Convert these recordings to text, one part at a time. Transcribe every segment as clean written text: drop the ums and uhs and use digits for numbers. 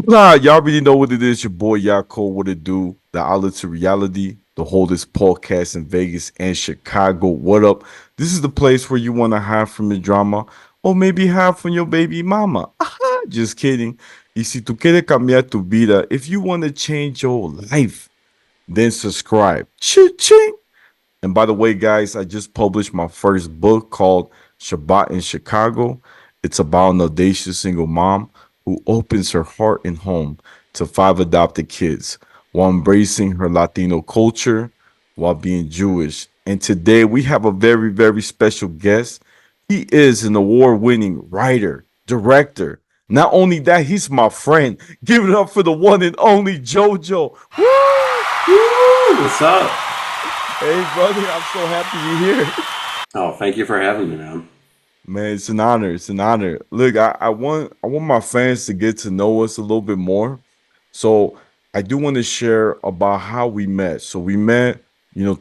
Nah, y'all already know what it is. Your boy Yaakov, what it do? The outlet to reality, the holdest podcast in Vegas and Chicago. What up? This is the place where you want to hide from your drama or maybe hide from your baby mama. Just kidding. Y si tú quieres cambiar tu vida, if you want to change your life, then subscribe. Ching. And by the way, guys, I just published my first book called Shabbat in Chicago. It's about an audacious single mom who opens her heart and home to five adopted kids while embracing her Latino culture while being Jewish. And today we have a very, very special guest. He is an award winning writer, director. Not only that, he's my friend. Give it up for the one and only JoJo. Woo! Woo! What's up? Hey, brother, I'm so happy you're here. Oh, thank you for having me, man. Man, it's an honor. It's an honor. Look, I want my fans to get to know us a little bit more. So I do want to share about how we met. So we met,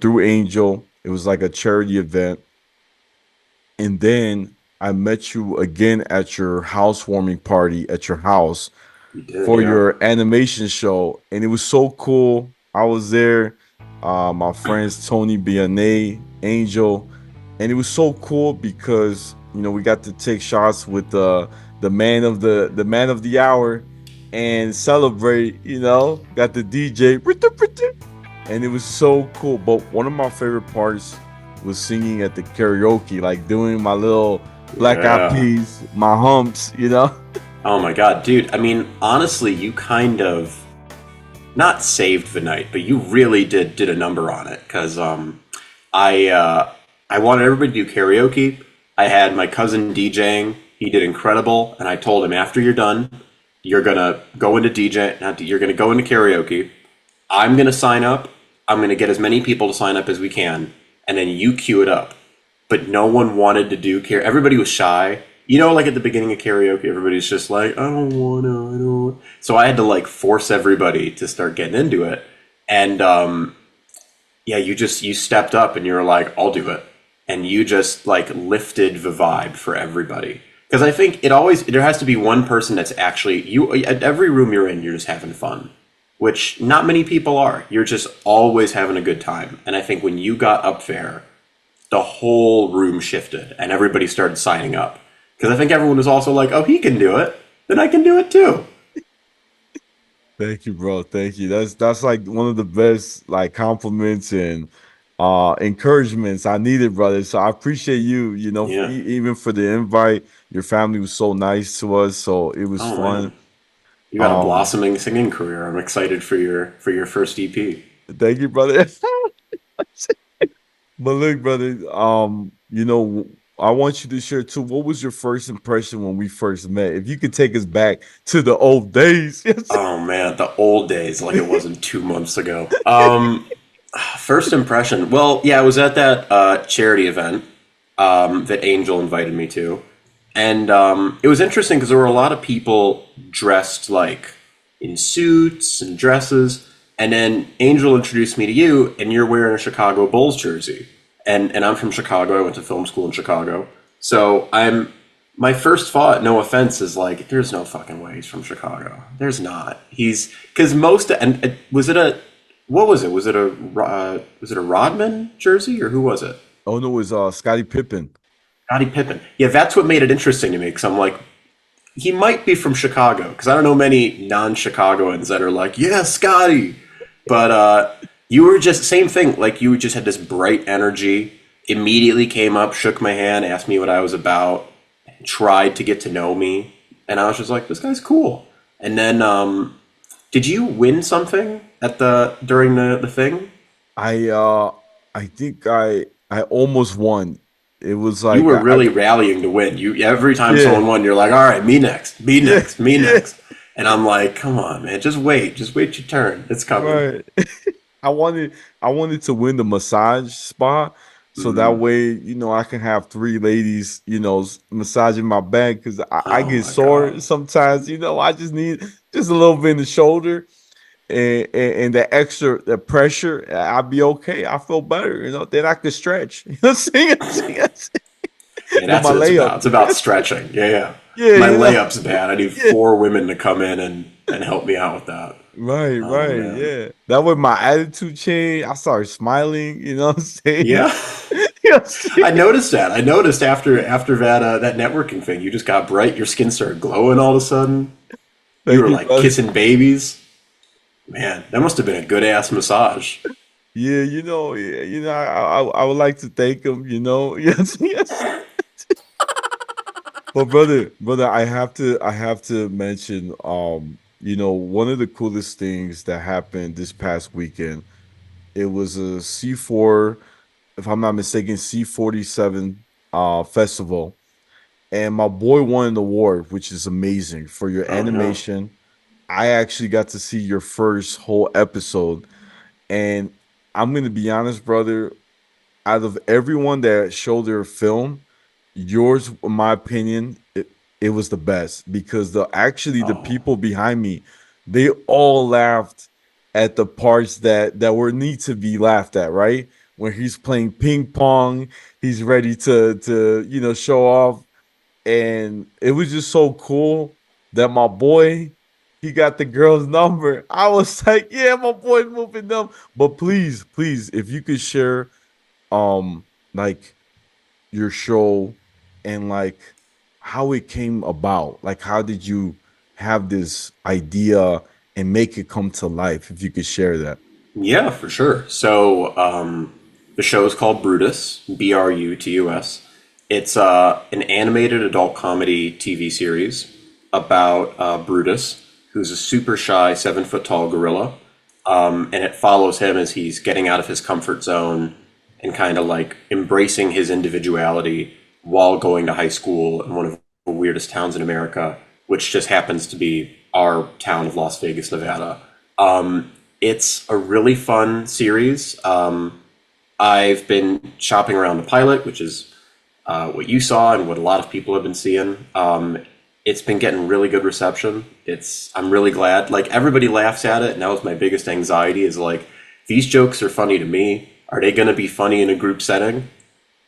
through Angel. It was like a charity event. And then I met you again at your housewarming party at your house You did, for yeah. your animation show. And it was so cool. I was there. My friends Tony Bianet, Angel, and it was so cool because we got to take shots with the man of the hour and celebrate. Got the DJ, and it was so cool. But one of my favorite parts was singing at the karaoke, like doing my little black eyed Yeah. peas, my humps. Oh my God, dude. I mean, honestly, you kind of not saved the night, but you really did a number on it. Cause I wanted everybody to do karaoke. I had my cousin DJing. He did incredible, and I told him after you're done, you're gonna go into DJ. You're gonna go into karaoke. I'm gonna sign up. I'm gonna get as many people to sign up as we can, and then you cue it up. But no one wanted to do karaoke. Everybody was shy. Like at the beginning of karaoke, everybody's just like, I don't wanna, I don't. So I had to like force everybody to start getting into it. And yeah, you stepped up and you were like, I'll do it. And you just like lifted the vibe for everybody. Because I think there has to be one person that's actually, you, at every room you're in, you're just having fun, which not many people are. You're just always having a good time. And I think when you got up there, the whole room shifted and everybody started signing up. Because I think everyone was also like, oh, he can do it, then I can do it too. Thank you, bro. Thank you. That's like one of the best like compliments and encouragements I needed, brother. So I appreciate you, Yeah. even for the invite. Your family was so nice to us, so it was Oh fun. man, you got a Um, blossoming singing career. I'm excited for your first EP. Thank you, brother. But look, brother, I want you to share too. What was your first impression when we first met? If you could take us back to the old days. Yes. Oh man, the old days, like it wasn't 2 months ago. First impression. Well, yeah, I was at that charity event that Angel invited me to, and it was interesting because there were a lot of people dressed like in suits and dresses, and then Angel introduced me to you, and you're wearing a Chicago Bulls jersey, and I'm from Chicago. I went to film school in Chicago, so my first thought, no offense, is like, there's no fucking way he's from Chicago. There's not. He's because most and was it a what was it? Was it a Rodman jersey or who was it? Oh no, it was Scottie Pippen. Scottie Pippen. Yeah, that's what made it interesting to me because I'm like, he might be from Chicago because I don't know many non-Chicagoans that are like, yeah, Scotty. But you were just same thing. Like you just had this bright energy. Immediately came up, shook my hand, asked me what I was about, tried to get to know me, and I was just like, this guy's cool. And then, did you win something at the during the thing? I I think I almost won. It was You like were really rallying to win. You every time yeah, someone won, you're like, all right, me next, me yeah, next, me yeah. next. And I'm like, come on, man, just wait your turn. It's coming. Right. I wanted I wanted to win the massage spot so that way, I can have three ladies, massaging my back because I Oh get my sore god. sometimes, I just need just a little bit in the shoulder and the extra the pressure, I'll be okay. I feel better, then I could stretch. Sing it. Yeah, With that's my what it's about. layup. It's about stretching. Yeah, yeah. Yeah, My layup's bad. I need yeah. four women to come in and and help me out with that. Right, Oh right, man. yeah. That way my attitude changed. I started smiling, you know what I'm saying? Yeah. You know what I'm saying? I noticed that. I noticed after that networking thing, you just got bright. Your skin started glowing all of a sudden. You Thank were you, like brother. kissing babies. Man, that must have been a good ass massage. Yeah, I would like to thank him, you know. Yes, yes. But brother, I have to mention, one of the coolest things that happened this past weekend. It was a C4, if I'm not mistaken, C47 festival. And my boy won an award, which is amazing for your Oh no. animation. I actually got to see your first whole episode. And I'm gonna be honest, brother, out of everyone that showed their film, yours, in my opinion, it was the best because the Oh. people behind me, they all laughed at the parts that were need to be laughed at, right? When he's playing ping pong, he's ready to show off. And it was just so cool that my boy, he got the girl's number. I was like, yeah, my boy's moving them. But please, please, if you could share um like your show and like how it came about. Like how did you have this idea and make it come to life? If you could share that. Yeah, for sure. So, the show is called Brutus, Brutus. It's an animated adult comedy TV series about Brutus, who's a super shy 7 foot tall gorilla. And it follows him as he's getting out of his comfort zone and kind of like embracing his individuality while going to high school in one of the weirdest towns in America, which just happens to be our town of Las Vegas, Nevada. It's a really fun series. I've been shopping around the pilot, which is what you saw and what a lot of people have been seeing. It's been getting really good reception. I'm really glad. Like everybody laughs at it, and that was my biggest anxiety. Is like these jokes are funny to me. Are they going to be funny in a group setting?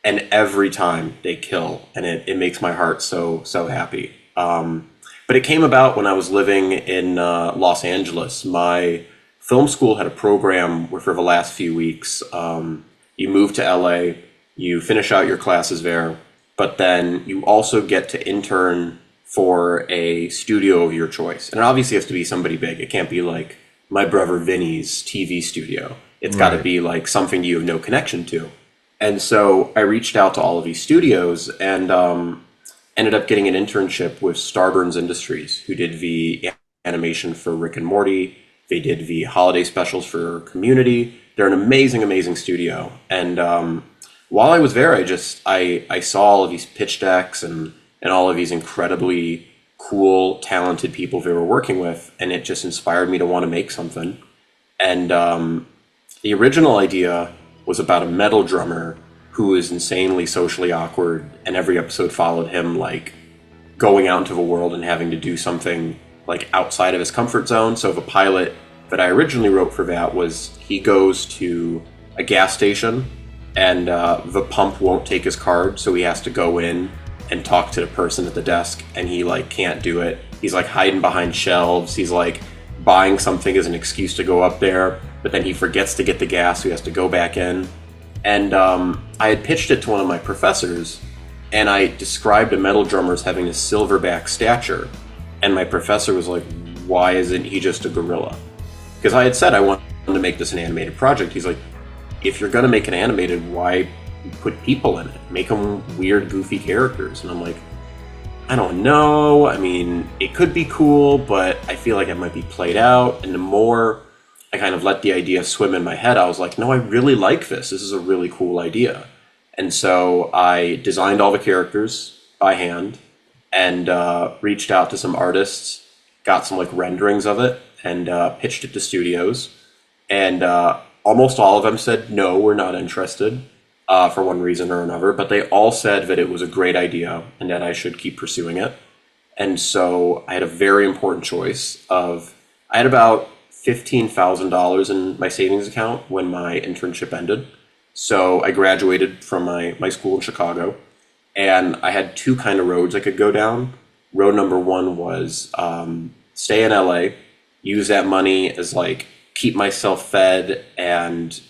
And every time they kill, and it makes my heart so happy. But it came about when I was living in Los Angeles. My film school had a program where for the last few weeks, you move to LA, you finish out your classes there, but then you also get to intern for a studio of your choice. And it obviously has to be somebody big. It can't be like my brother Vinny's TV studio. It's got to Right. be like something you have no connection to. And so I reached out to all of these studios and ended up getting an internship with Starburns Industries, who did the animation for Rick and Morty. They did the holiday specials for Community. They're an amazing, amazing studio. And while I was there, I saw all of these pitch decks and all of these incredibly cool, talented people they were working with, and it just inspired me to want to make something. And the original idea was about a metal drummer who is insanely socially awkward, and every episode followed him like going out into the world and having to do something like outside of his comfort zone. So the pilot that I originally wrote for that was he goes to a gas station and the pump won't take his card, so he has to go in and talk to the person at the desk, and he like can't do it. He's like hiding behind shelves. He's like buying something as an excuse to go up there, but then he forgets to get the gas, so he has to go back in. And I had pitched it to one of my professors, and I described a metal drummer as having a silverback stature. And my professor was like, why isn't he just a gorilla? Because I had said I wanted to make this an animated project. He's like, if you're going to make an animated, why put people in it? Make them weird, goofy characters. And I'm like, I don't know. I mean, it could be cool, but I feel like it might be played out. And the more I kind of let the idea swim in my head, I was like, no, I really like this. This is a really cool idea. And so I designed all the characters by hand and reached out to some artists, got some like renderings of it, and pitched it to studios. And almost all of them said, no, we're not interested for one reason or another. But they all said that it was a great idea and that I should keep pursuing it. And so I had a very important choice of, I had about $15,000 in my savings account when my internship ended. So I graduated from my school in Chicago, and I had two kind of roads I could go down. Road number one was stay in LA use that money as like keep myself fed and,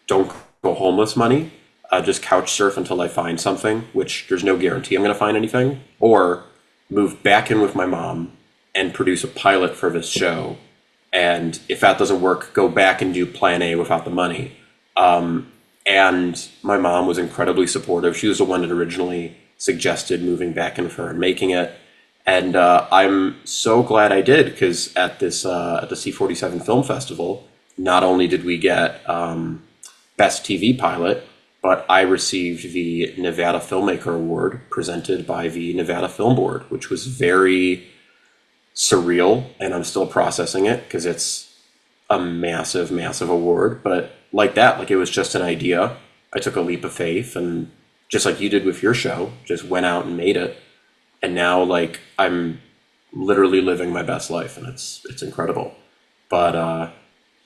don't go homeless money. Just couch surf until I find something, which there's no guarantee I'm going to find anything, or move back in with my mom and produce a pilot for this show. And if that doesn't work, go back and do plan A without the money. And my mom was incredibly supportive. She was the one that originally suggested moving back in with her and making it. And I'm so glad I did because at the C47 Film Festival, not only did we get Best TV Pilot, but I received the Nevada Filmmaker Award presented by the Nevada Film Board, which was very surreal, and I'm still processing it because it's a massive, massive award. But like that, like it was just an idea. I took a leap of faith, and just like you did with your show, just went out and made it. And now, like, I'm literally living my best life, and it's incredible. But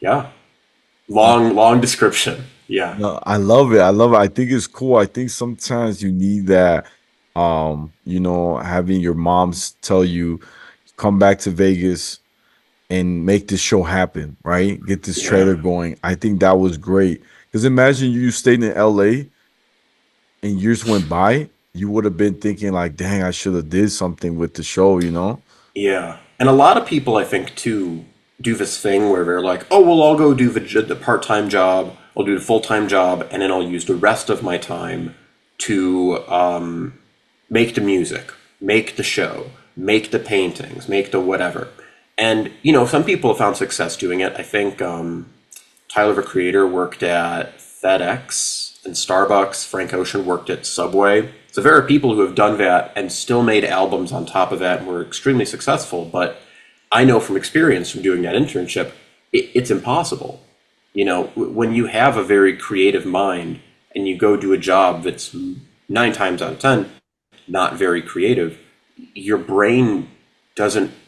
yeah, long description. Yeah, No, I love it. I love it. I think it's cool. I think sometimes you need that, having your moms tell you, come back to Vegas and make this show happen, right? Get this yeah. trailer going. I think that was great. Because imagine you stayed in LA and years went by, you would have been thinking like, dang, I should have did something with the show, you know? Yeah, and a lot of people I think too do this thing where they're like, "Oh, well, I'll go do the part-time job, I'll do the full-time job, and then I'll use the rest of my time to make the music, make the show, make the paintings, make the whatever." And some people have found success doing it. I think Tyler the Creator worked at FedEx and Starbucks. Frank Ocean worked at Subway. So there are people who have done that and still made albums on top of that and were extremely successful. But I know from experience from doing that internship, it's impossible. When you have a very creative mind and you go do a job that's 9 times out of 10 not very creative, your brain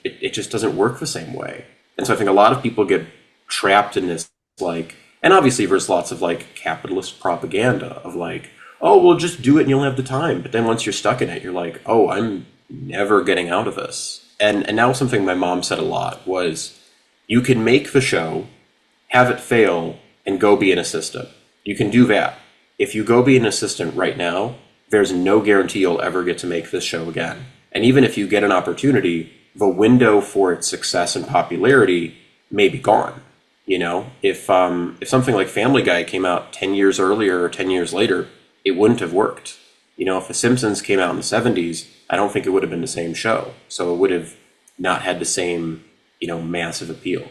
it just doesn't work the same way. And so I think a lot of people get trapped in this, like, and obviously there's lots of like capitalist propaganda of like, oh, well, just do it and you'll have the time. But then once you're stuck in it, you're like, oh, I'm never getting out of this. And now something my mom said a lot was, you can make the show, have it fail, and go be an assistant. You can do that. If you go be an assistant right now, there's no guarantee you'll ever get to make this show again. And even if you get an opportunity, the window for its success and popularity may be gone. If something like Family Guy came out 10 years earlier or 10 years later, it wouldn't have worked. If The Simpsons came out in the 70s, I don't think it would have been the same show. So it would have not had the same, massive appeal.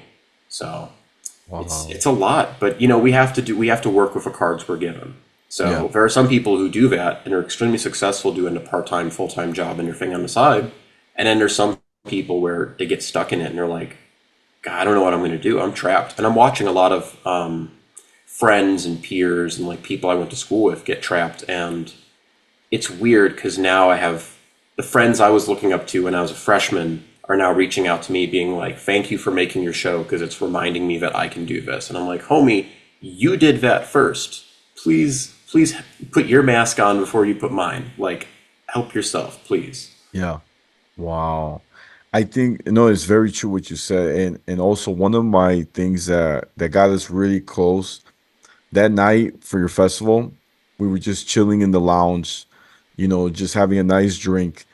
So it's Wow. a lot, but we have to work with the cards we're given. Yeah. So there are some people who do that and are extremely successful doing a part-time, full-time job and their thing on the side. And then there's some people where they get stuck in it and they're like, God, I don't know what I'm going to do. I'm trapped. And I'm watching a lot of friends and peers and like people I went to school with get trapped. And it's weird because now I have the friends I was looking up to when I was a freshman are now reaching out to me being like, thank you for making your show because it's reminding me that I can do this. And I'm like, homie, you did that first. Please put your mask on before you put mine. Like, help yourself, please. Yeah. Wow. I think no, it's very true what you said. And also one of my things that got us really close that night for your festival, we were just chilling in the lounge, just having a nice drink.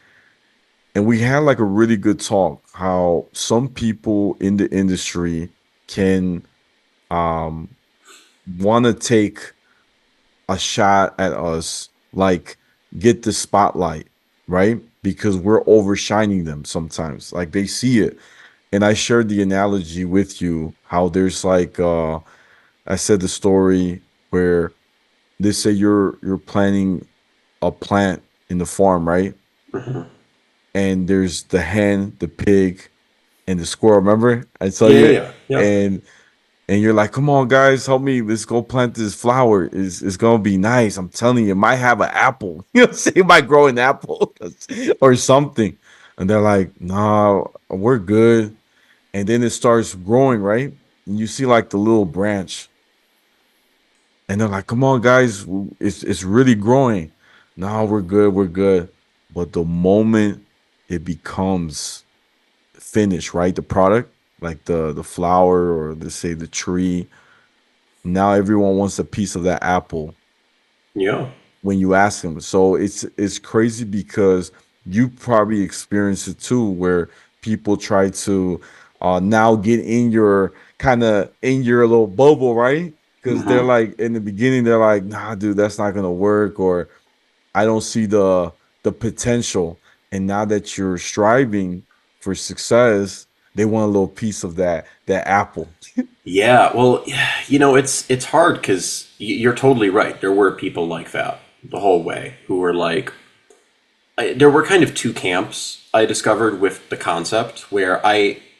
And we had like a really good talk how some people in the industry can um want to take a shot at us, like get the spotlight, right? Because we're overshining them sometimes. Like they see it. And I shared the analogy with you how there's like I said the story where they say you're planting a plant in the farm, right? Hmm. And there's the hen, the pig, and the squirrel. Remember? I tell Yeah, yeah, you, yeah, yeah. and and you're like, come on, guys, help me. Let's go plant this flower. It's gonna be nice. I'm telling you, it might have an apple. Say it might grow an apple or something. And they're like, nah, we're good. And then it starts growing, right? And you see like the little branch, and they're like, come on, guys, it's really growing. No, we're good, we're good. But the moment it becomes finished, right? The product, like the flower or let's say the tree. Now everyone wants a piece of that apple Yeah. when you ask them. So it's crazy because you probably experience it too, where people try to now get in your kind of in your little bubble, right? Because they're Hmm. like in the beginning, they're like, nah, dude, that's not gonna work, or I don't see the potential. And now that you're striving for success, they want a little piece of that apple. Yeah, well, it's hard because you're totally right. There were people like that the whole way who were like, there were kind of two camps I discovered with the concept where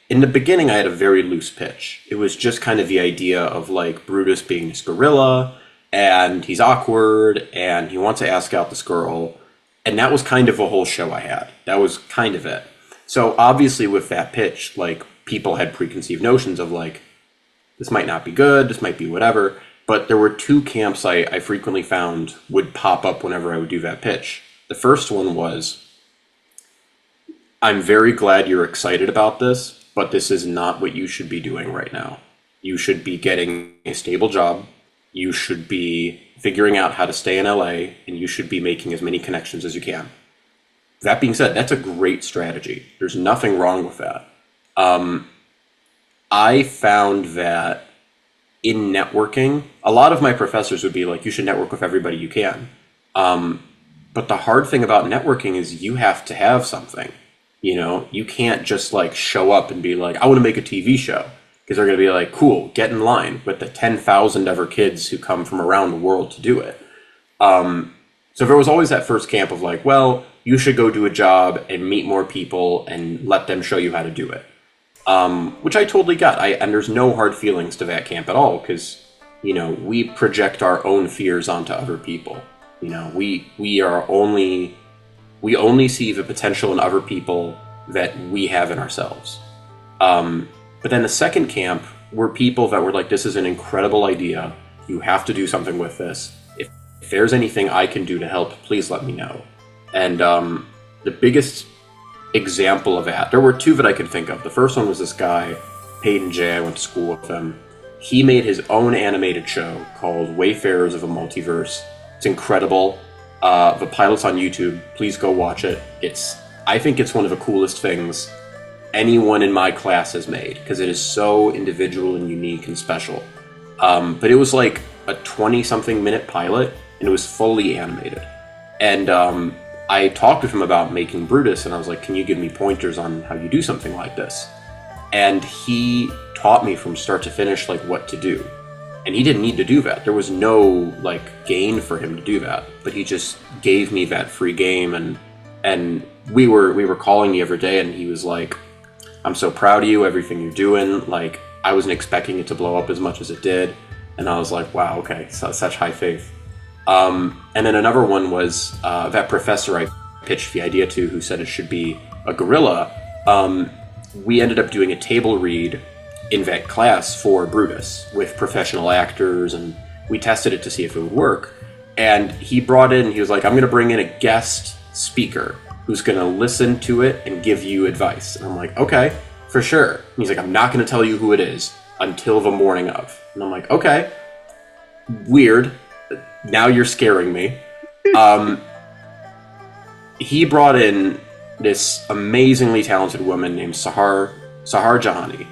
in the beginning, I had a very loose pitch. It was just kind of the idea of like Brutus being this gorilla and he's awkward and he wants to ask out this girl. And that was kind of a whole show I had. That was kind of it. So obviously, with that pitch, like people had preconceived notions of like, this might not be good, this might be whatever. But there were two camps I frequently found would pop up whenever I would do that pitch. The first one was, I'm very glad you're excited about this, but this is not what you should be doing right now. You should be getting a stable job. You should be figuring out how to stay in LA, and you should be making as many connections as you can. That being said, that's a great strategy. There's nothing wrong with that. I found that in networking, a lot of my professors would be like, you should network with everybody you can. But the hard thing about networking is you have to have something. You can't just like show up and be like, I want to make a TV show. Because they're going to be like, cool, get in line with the 10,000 other kids who come from around the world to do it. So there was always that first camp of like, well, you should go do a job and meet more people and let them show you how to do it. Which I totally got. And there's no hard feelings to that camp at all because, we project our own fears onto other people. We only see the potential in other people that we have in ourselves. But then the second camp were people that were like, this is an incredible idea. You have to do something with this. If there's anything I can do to help, please let me know. And the biggest example of that, there were two that I could think of. The first one was this guy, Peyton J. I went to school with him. He made his own animated show called Wayfarers of a Multiverse. It's incredible. The pilot's on YouTube. Please go watch it. I think it's one of the coolest things anyone in my class has made because it is so individual and unique and special. But it was like a 20-something minute pilot, and it was fully animated. And I talked with him about making Brutus, and I was like, can you give me pointers on how you do something like this? And he taught me from start to finish like what to do. And he didn't need to do that. There was no like gain for him to do that. But he just gave me that free game, and we were calling the other day, and he was like, I'm so proud of you, everything you're doing. Like, I wasn't expecting it to blow up as much as it did. And I was like, wow, okay, so such high faith. And then another one was that professor I pitched the idea to, who said it should be a gorilla. We ended up doing a table read in that class for Brutus with professional actors, and we tested it to see if it would work. And he was like, I'm going to bring in a guest speaker who's going to listen to it and give you advice. And I'm like, okay, for sure. And he's like, I'm not going to tell you who it is until the morning of. And I'm like, okay, weird. Now you're scaring me. He brought in this amazingly talented woman named Sahar Jahani.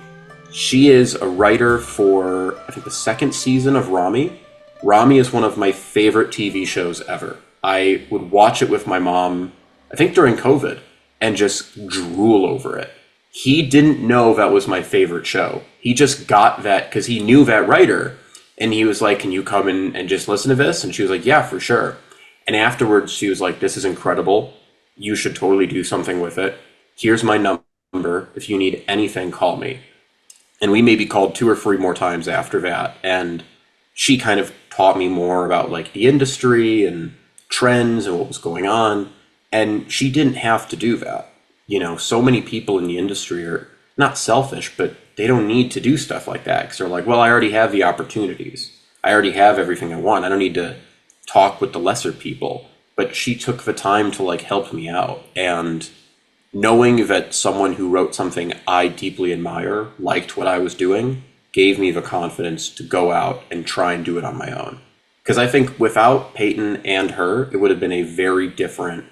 She is a writer for, I think, the second season of Rami. Rami is one of my favorite TV shows ever. I would watch it with my mom, I think during COVID, and just drool over it. He didn't know that was my favorite show. He just got that because he knew that writer. And he was like, can you come in and just listen to this? And she was like, yeah, for sure. And afterwards, she was like, this is incredible. You should totally do something with it. Here's my number. If you need anything, call me. And we maybe called 2 or 3 more times after that. And she kind of taught me more about like the industry and trends and what was going on. And she didn't have to do that. So many people in the industry are not selfish, but they don't need to do stuff like that because they're like, well, I already have the opportunities. I already have everything I want. I don't need to talk with the lesser people. But she took the time to like help me out. And knowing that someone who wrote something I deeply admire liked what I was doing gave me the confidence to go out and try and do it on my own. Because I think without Peyton and her, it would have been a very different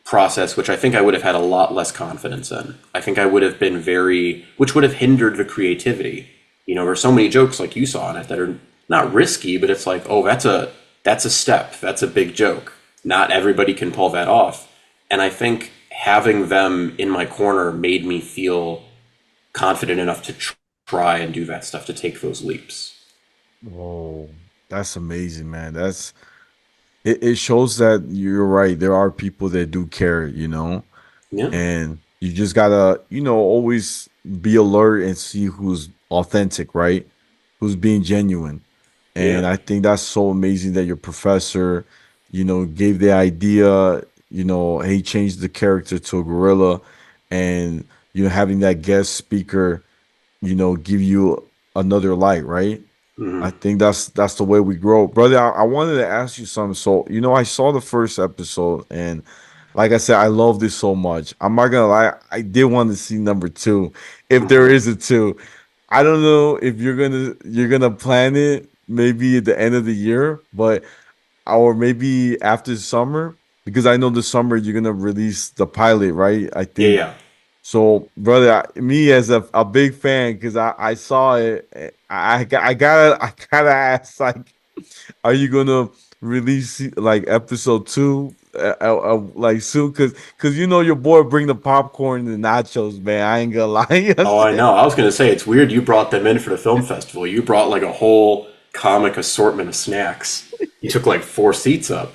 process, which I think I would have had a lot less confidence in. I think I would have been very, which would have hindered the creativity. You know, there's so many jokes like you saw in it that are not risky, but it's like, oh, that's a step, that's a big joke. Not everybody can pull that off, and I think having them in my corner made me feel confident enough to try and do that stuff, to take those leaps. Oh, that's amazing, man. It shows that you're right. There are people that do care, Yeah, and you just gotta, always be alert and see who's authentic, right? Who's being genuine. And yeah. I think that's so amazing that your professor, gave the idea, he changed the character to a gorilla, and having that guest speaker, give you another light, right? I Hmm. think that's the way we grow, brother. I wanted to ask you something. So, I saw the first episode, and like I said, I love this so much. I'm not gonna lie, I did want to see number two, if there Hmm. is a two. I don't know if you're gonna plan it maybe at the end of the year, but or maybe after summer, because I know the summer you're gonna release the pilot, right? I Yeah, think yeah. so, brother. Me as a big fan, because I saw it. I gotta ask, like, are you gonna release like episode two, like soon? Because your boy bring the popcorn and the nachos, man. I ain't gonna lie. Oh, I know. I was gonna say it's weird you brought them in for the film festival. You brought like a whole comic assortment of snacks. You took like four seats up.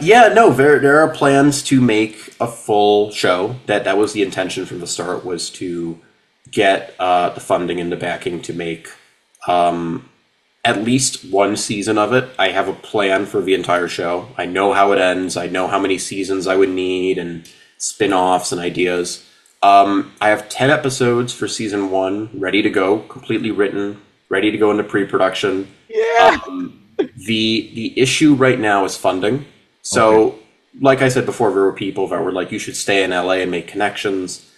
Yeah, no, there are plans to make a full show. That was the intention from the start, was to get the funding and the backing to make at least one season of it. I have a plan for the entire show. I know how it ends. I know how many seasons I would need and spin-offs and ideas. I have 10 episodes for season one ready to go, completely written, ready to go into pre-production. Yeah. The issue right now is funding. Okay. So, like I said before, there were people that were like, you should stay in LA and make connections.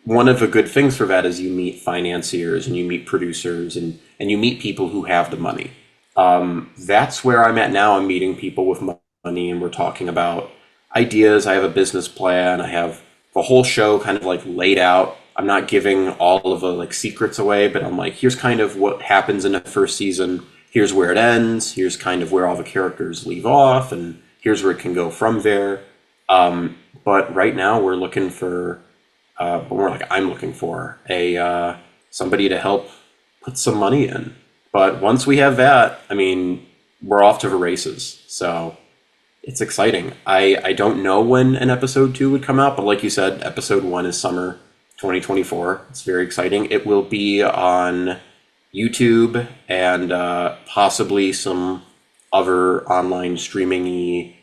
One of the good things for that is you meet financiers and you meet producers, and you meet people who have the money. That's where I'm at now. I'm meeting people with money, and we're talking about ideas. I have a business plan. I have the whole show kind of like laid out. I'm not giving all of the like secrets away, but I'm like, here's kind of what happens in the first season. Here's where it ends. Here's kind of where all the characters leave off, and here's where it can go from there. But right now, we're looking for, more like I'm looking for a somebody to help put some money in. But once we have that, I mean, we're off to the races. So it's exciting. I don't know when an episode two would come out, but like you said, episode one is summer 2024. It's very exciting. It will be on YouTube and possibly some other online streaming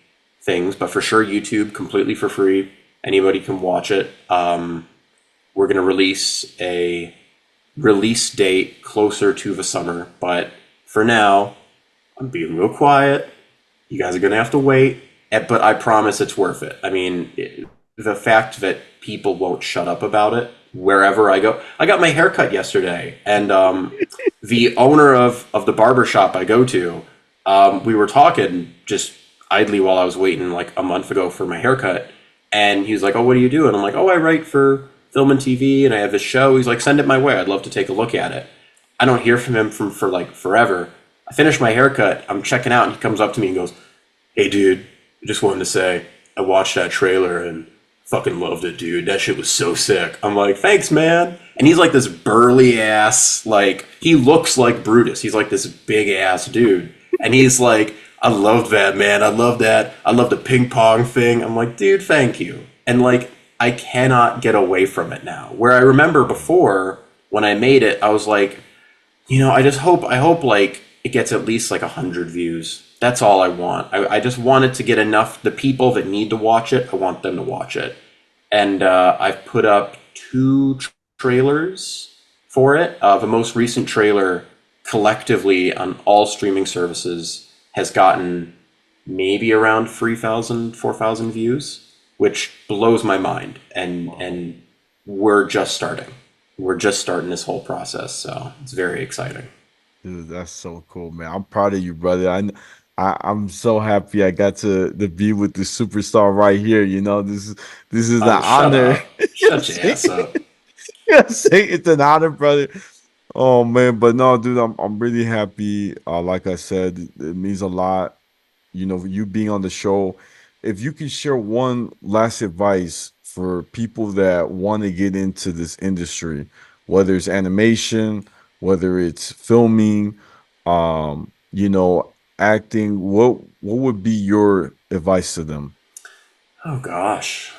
things, but for sure YouTube completely for free. Anybody can watch it. We're going to release a release date closer to the summer, but for now, I'm being real quiet. You guys are going to have to wait, but I promise it's worth it. I mean, the fact that people won't shut up about it wherever I go. I got my hair cut yesterday, and the owner of the barber shop I go to, we were talking just idly while I was waiting like a month ago for my haircut, and he was like, "Oh, what do you do?" And I'm like, "Oh, I write for film and TV, and I have this show." He's like, "Send it my way. I'd love to take a look at it." I don't hear from him for like forever. I finish my haircut. I'm checking out, and he comes up to me and goes, "Hey, dude, I just wanted to say I watched that trailer and fucking loved it, dude. That shit was so sick." I'm like, "Thanks, man." And he's like this burly ass, like he looks like Brutus. He's like this big ass dude, and he's like, "I loved that, man. I love that. I love the ping pong thing." I'm like, "Dude, thank you." And like, I cannot get away from it now. Where I remember before when I made it, I was like, I hope like it gets at least like 100 views. That's all I want. I just want it to get enough. The people that need to watch it, I want them to watch it. And I've put up two trailers for it. The most recent trailer collectively on all streaming services has gotten maybe around 3,000, 4,000 views. which blows my mind. And we're just starting. We're just starting this whole process, so it's very exciting. Dude, that's so cool, man. I'm proud of you, brother. I'm so happy I got to be with the superstar right here. This is an Oh, shut honor. up! Shut your ass up! It's an honor, brother. Oh man, but no, dude, I'm really happy. Like I said, it means a lot. You being on the show. If you can share one last advice for people that want to get into this industry, whether it's animation, whether it's filming, acting, what would be your advice to them? Oh gosh.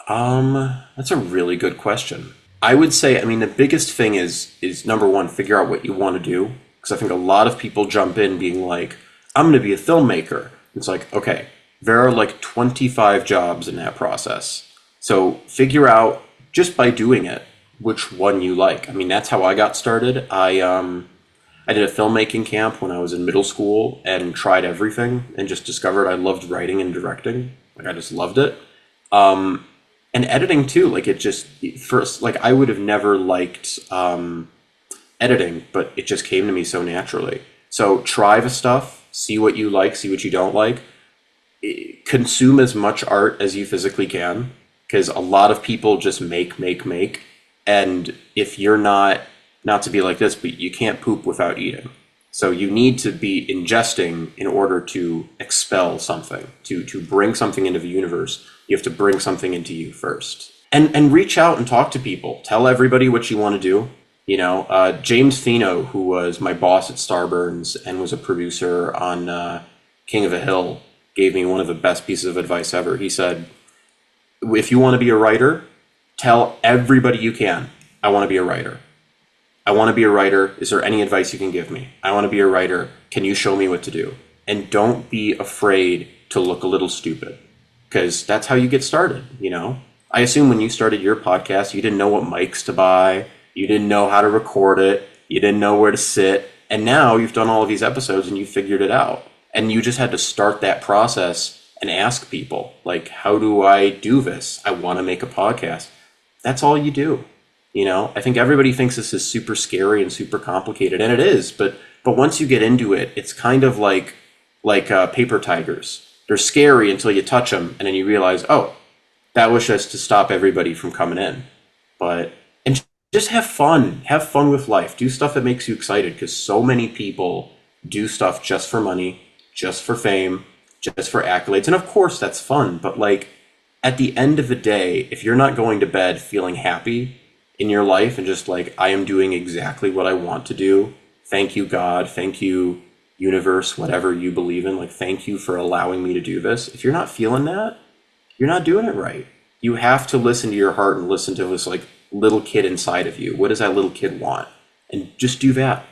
That's a really good question. I would say, I mean, the biggest thing is number one, figure out what you want to do. Because I think a lot of people jump in being like, I'm going to be a filmmaker. It's like, okay, there are like 25 jobs in that process. So figure out just by doing it which one you like. I mean, that's how I got started. I did a filmmaking camp when I was in middle school and tried everything and just discovered I loved writing and directing. Like I just loved it. And editing too, like it just first, like I would have never liked editing, but it just came to me so naturally. So try the stuff, see what you like, see what you don't like. Consume as much art as you physically can, because a lot of people just make, and if you're not to be like this, but you can't poop without eating. So you need to be ingesting in order to expel something, to bring something into the universe. You have to bring something into you first. And reach out and talk to people. Tell everybody what you want to do. James Fino, who was my boss at Starburns and was a producer on King of a Hill, gave me one of the best pieces of advice ever. He said, if you want to be a writer, tell everybody you can, I want to be a writer. I want to be a writer. Is there any advice you can give me? I want to be a writer. Can you show me what to do? And don't be afraid to look a little stupid, because that's how you get started. I assume when you started your podcast, you didn't know what mics to buy. You didn't know how to record it. You didn't know where to sit. And now you've done all of these episodes and you figured it out. And you just had to start that process and ask people, like, how do I do this? I want to make a podcast. That's all you do. I think everybody thinks this is super scary and super complicated, and it is. But once you get into it, it's kind of like paper tigers. They're scary until you touch them, and then you realize, oh, that was just to stop everybody from coming in. And just have fun. Have fun with life. Do stuff that makes you excited, because so many people do stuff just for money, just for fame, just for accolades, and of course that's fun. But like at the end of the day, if you're not going to bed feeling happy in your life and just like, I am doing exactly what I want to do. Thank you, God. Thank you, universe, whatever you believe in. Like, thank you for allowing me to do this. If you're not feeling that, you're not doing it right. You have to listen to your heart and listen to this like little kid inside of you. What does that little kid want? And just do that.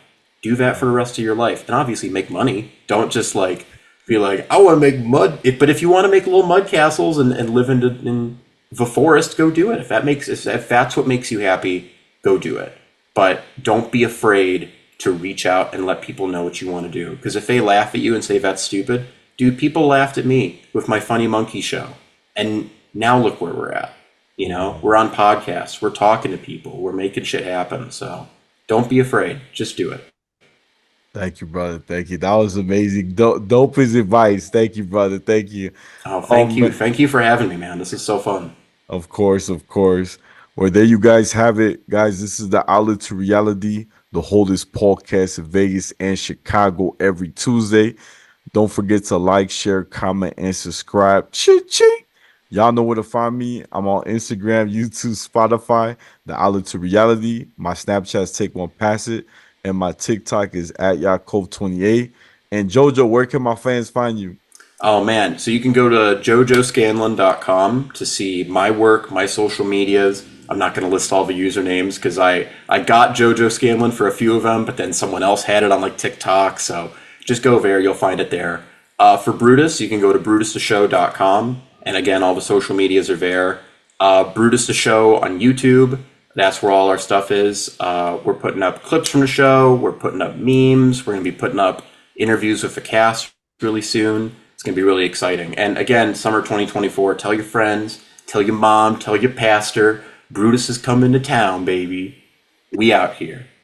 Do that for the rest of your life. And obviously make money. Don't just like be like, I want to make mud. But if you want to make little mud castles and live in the forest, go do it. If that's what makes you happy, go do it. But don't be afraid to reach out and let people know what you want to do. Because if they laugh at you and say that's stupid, dude, people laughed at me with my funny monkey show. And now look where we're at. We're on podcasts, we're talking to people, we're making shit happen. So don't be afraid. Just do it. Thank you, brother. Thank you. That was amazing. Dope is advice. Thank you, brother. Thank you. Oh, thank you. Um, Thank you for having me, man. This is so fun. Of course, of course. Well, there you guys have it, guys. This is the Outlet to Reality, the holdest podcast in Vegas and Chicago every Tuesday. Don't forget to like, share, comment, and subscribe. Ching. Y'all know where to find me. I'm on Instagram, YouTube, Spotify, the Outlet to Reality. My Snapchat's Take One Pass It, and my TikTok is at Yaakov28. And Jojo, where can my fans find you? Oh man, so you can go to jojoscanlon.com to see my work, my social medias. I'm not going to list all the usernames because I got Jojo Scanlon for a few of them, but then someone else had it on like TikTok. So just go there, you'll find it there. For Brutus, you can go to brutustheshow.com. And again, all the social medias are there. Brutus the Show on YouTube. That's where all our stuff is. We're putting up clips from the show. We're putting up memes. We're going to be putting up interviews with the cast really soon. It's going to be really exciting. And again, summer 2024, tell your friends, Tell your mom, tell your pastor. Brutus is coming to town, baby. We out here.